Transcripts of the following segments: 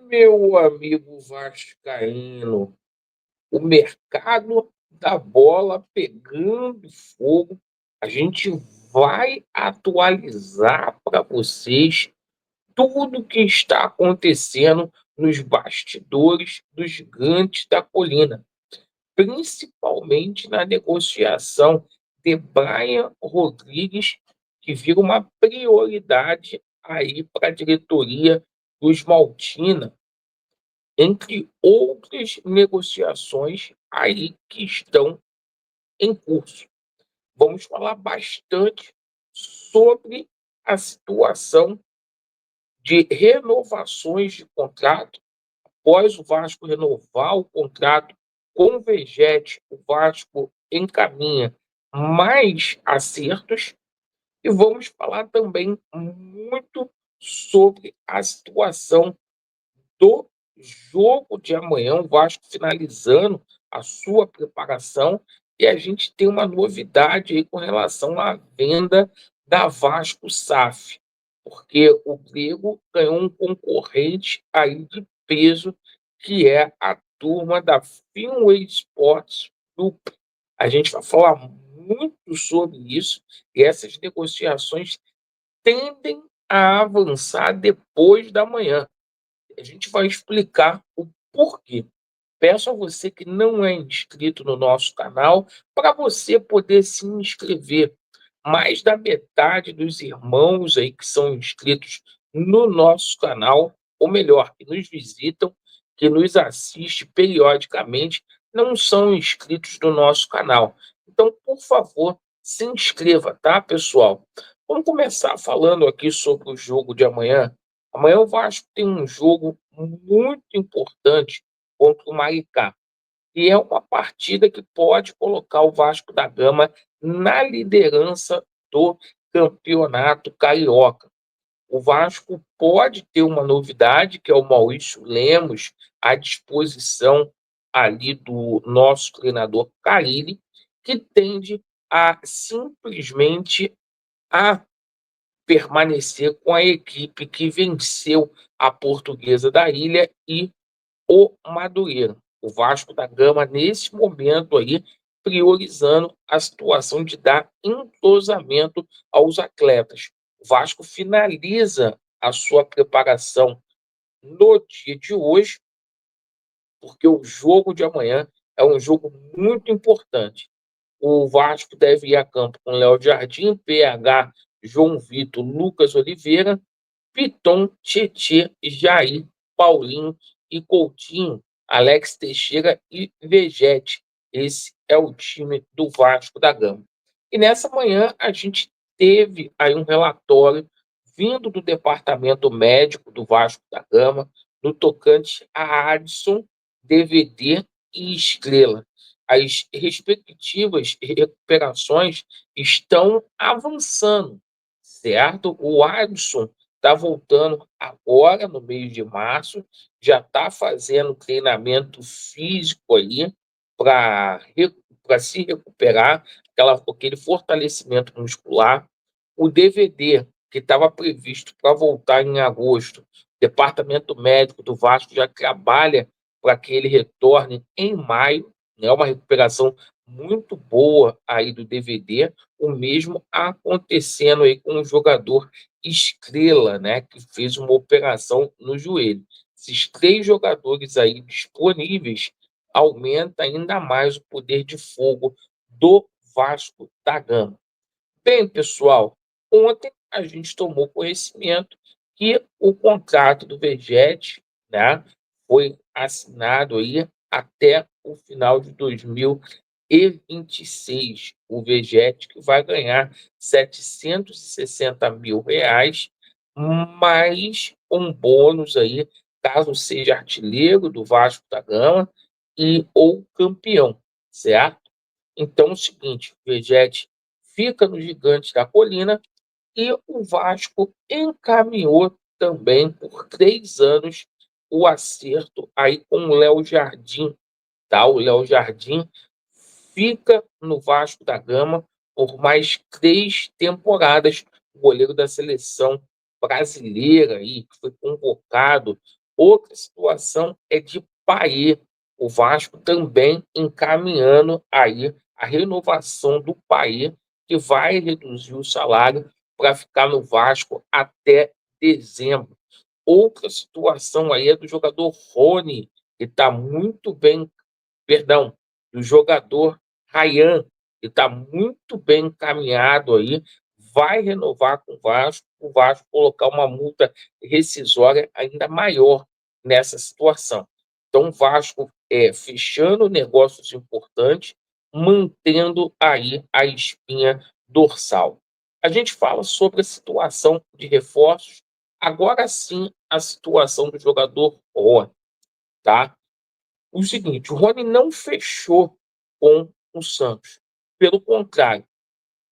Meu amigo vascaíno, o mercado da bola pegando fogo. A gente vai atualizar para vocês tudo que está acontecendo nos bastidores dos gigantes da colina, principalmente na negociação de Brian Rodrigues, que vira uma prioridade aí para a diretoria dos Maltina, entre outras negociações aí que estão em curso. Vamos falar bastante sobre a situação de renovações de contrato. Após o Vasco renovar o contrato com o Vegete, o Vasco encaminha mais acertos. E vamos falar também muito sobre a situação do jogo de amanhã, o Vasco finalizando a sua preparação, e a gente tem uma novidade aí com relação à venda da Vasco SAF, porque o Grego ganhou um concorrente aí de peso, que é a turma da Finway Sports Group. A gente vai falar muito sobre isso, e essas negociações tendem a avançar depois da manhã. A gente vai explicar o porquê. Peço a você que não é inscrito no nosso canal para você poder se inscrever. Mais da metade dos irmãos aí que são inscritos no nosso canal, ou melhor, que nos visitam, que nos assiste periodicamente, não são inscritos no nosso canal. Então, por favor, se inscreva, tá, pessoal? Vamos começar falando aqui sobre o jogo de amanhã. Amanhã o Vasco tem um jogo muito importante contra o Maricá. E é uma partida que pode colocar o Vasco da Gama na liderança do campeonato carioca. O Vasco pode ter uma novidade, que é o Maurício Lemos, à disposição ali do nosso treinador Carille, que tende a simplesmente a permanecer com a equipe que venceu a Portuguesa da Ilha e o Madureira. O Vasco da Gama, nesse momento aí, priorizando a situação de dar entrosamento aos atletas. O Vasco finaliza a sua preparação no dia de hoje, porque o jogo de amanhã é um jogo muito importante. O Vasco deve ir a campo com Léo Jardim, PH, João Vitor, Lucas Oliveira, Piton, Tietê, Jair, Paulinho e Coutinho, Alex Teixeira e Vegete. Esse é o time do Vasco da Gama. E nessa manhã a gente teve aí um relatório vindo do departamento médico do Vasco da Gama, no tocante a Adson, DVD e Estrela. As respectivas recuperações estão avançando, certo? O Adson está voltando agora no mês de março, já está fazendo treinamento físico aí para se recuperar, aquele fortalecimento muscular. O DVD, que estava previsto para voltar em agosto, o Departamento Médico do Vasco já trabalha para que ele retorne em maio, né? Uma recuperação muito boa aí do DVD, o mesmo acontecendo aí com o jogador Estrela, né, que fez uma operação no joelho. Esses três jogadores aí disponíveis aumenta ainda mais o poder de fogo do Vasco da Gama. Bem, pessoal, ontem a gente tomou conhecimento que o contrato do Vegete, né, foi assinado aí até o final de 2026. O Vegete que vai ganhar R$ 760 mil, mais um bônus aí, caso seja artilheiro do Vasco da Gama e ou campeão, certo? Então, é o seguinte, o Vegete fica no Gigantes da Colina e o Vasco encaminhou também por 3 anos o acerto aí com o Léo Jardim, tá? O Léo Jardim fica no Vasco da Gama por mais 3 temporadas, o goleiro da seleção brasileira aí, que foi convocado. Outra situação é de Payet, o Vasco também encaminhando aí a renovação do Payet, que vai reduzir o salário para ficar no Vasco até dezembro. Outra situação aí é do jogador Rony, que está muito bem, perdão, do jogador Ryan, que está muito bem encaminhado aí, vai renovar com o Vasco colocar uma multa rescisória ainda maior nessa situação. Então, o Vasco fechando negócios importantes, mantendo aí a espinha dorsal. A gente fala sobre a situação de reforços, agora sim a situação do jogador Rony, tá? O seguinte, o Rony não fechou com o Santos. Pelo contrário,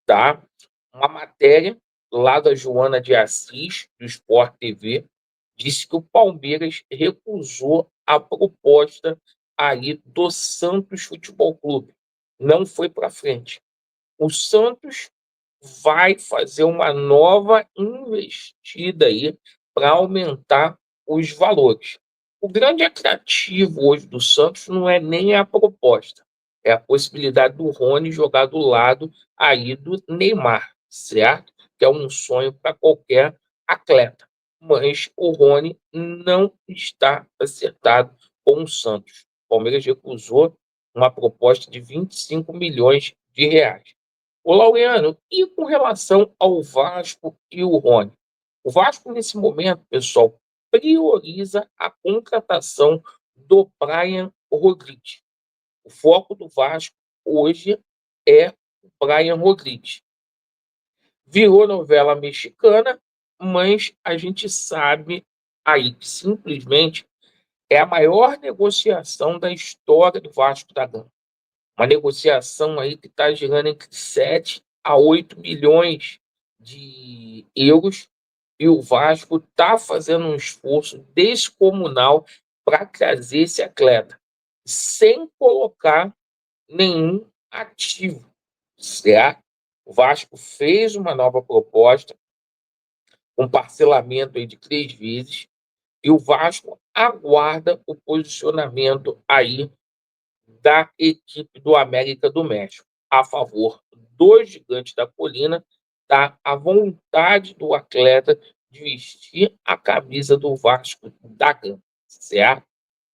tá? Uma matéria lá da Joana de Assis, do Sport TV, disse que o Palmeiras recusou a proposta aí do Santos Futebol Clube. Não foi para frente. O Santos vai fazer uma nova investida aí para aumentar os valores. O grande atrativo hoje do Santos não é nem a proposta, é a possibilidade do Rony jogar do lado aí do Neymar, certo? Que é um sonho para qualquer atleta. Mas o Rony não está acertado com o Santos. O Palmeiras recusou uma proposta de 25 milhões de reais. Ô, Laureano, e com relação ao Vasco e o Rony? O Vasco, nesse momento, pessoal, prioriza a contratação do Brian Rodrigues. O foco do Vasco hoje é o Brian Rodrigues. Virou novela mexicana, mas a gente sabe aí que simplesmente é a maior negociação da história do Vasco da Gama. Uma negociação aí que está girando entre 7 a 8 milhões de euros, e o Vasco está fazendo um esforço descomunal para trazer esse atleta, sem colocar nenhum ativo, certo? O Vasco fez uma nova proposta, um parcelamento aí de 3 vezes, e o Vasco aguarda o posicionamento aí da equipe do América do México a favor dos Gigantes da Colina, tá? A vontade do atleta de vestir a camisa do Vasco da Gama, certo?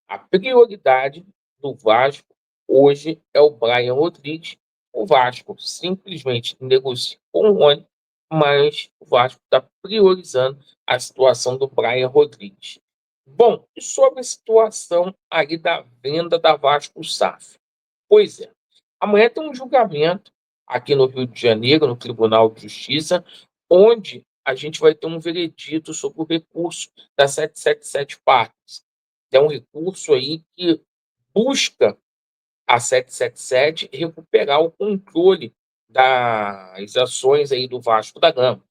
A prioridade do Vasco hoje é o Brian Rodrigues. O Vasco simplesmente negocia com o Rony, mas o Vasco está priorizando a situação do Brian Rodrigues. Bom, e sobre a situação aí da venda da Vasco SAF? Pois é, amanhã tem um julgamento aqui no Rio de Janeiro, no Tribunal de Justiça, onde a gente vai ter um veredito sobre o recurso da 777 Parques. É um recurso aí que busca a 777 recuperar o controle das ações aí do Vasco da Gama,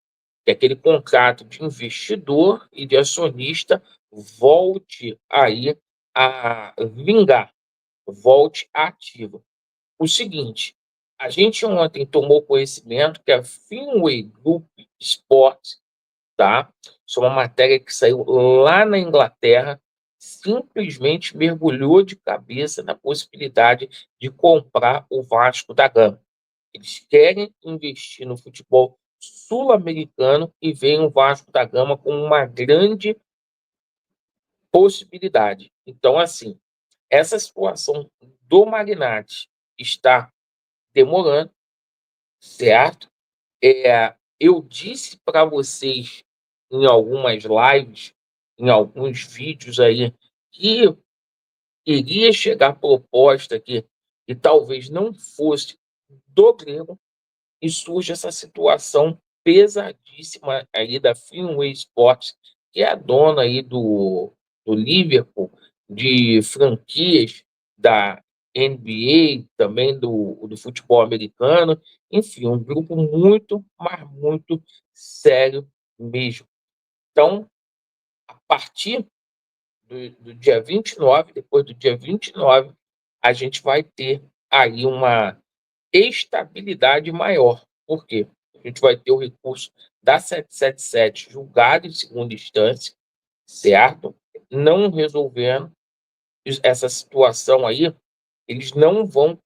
que é aquele contrato de investidor e de acionista volte aí a vingar, volte ativa. O seguinte, a gente ontem tomou conhecimento que a Finway Group Sports, tá? Isso é uma matéria que saiu lá na Inglaterra, simplesmente mergulhou de cabeça na possibilidade de comprar o Vasco da Gama. Eles querem investir no futebol sul-americano e veem o Vasco da Gama como uma grande possibilidade. Então, assim, essa situação do magnate está demorando, certo? Eu disse para vocês em algumas lives, em alguns vídeos aí, que iria chegar proposta que talvez não fosse do Grêmio, e surge essa situação pesadíssima aí da Finway Sports, que é a dona aí do Liverpool, de franquias da NBA, também do futebol americano, enfim, um grupo muito, mas muito sério mesmo. Então, a partir do dia 29, depois do dia 29, a gente vai ter aí uma estabilidade maior. Por quê? a gente vai ter o recurso da 777 julgado em segunda instância, certo? Não resolvendo essa situação aí, eles não vão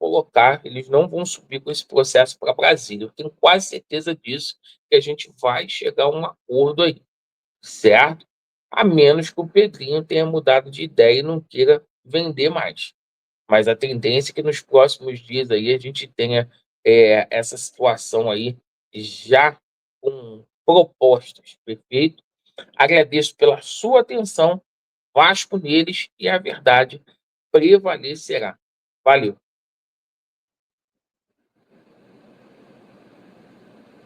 subir com esse processo para Brasília. Eu tenho quase certeza disso, que a gente vai chegar a um acordo aí, certo? A menos que o Pedrinho tenha mudado de ideia e não queira vender mais. Mas a tendência é que nos próximos dias aí a gente tenha essa situação aí já com propostas, perfeito? Agradeço pela sua atenção, Vasco neles e a verdade prevalecerá. Valeu.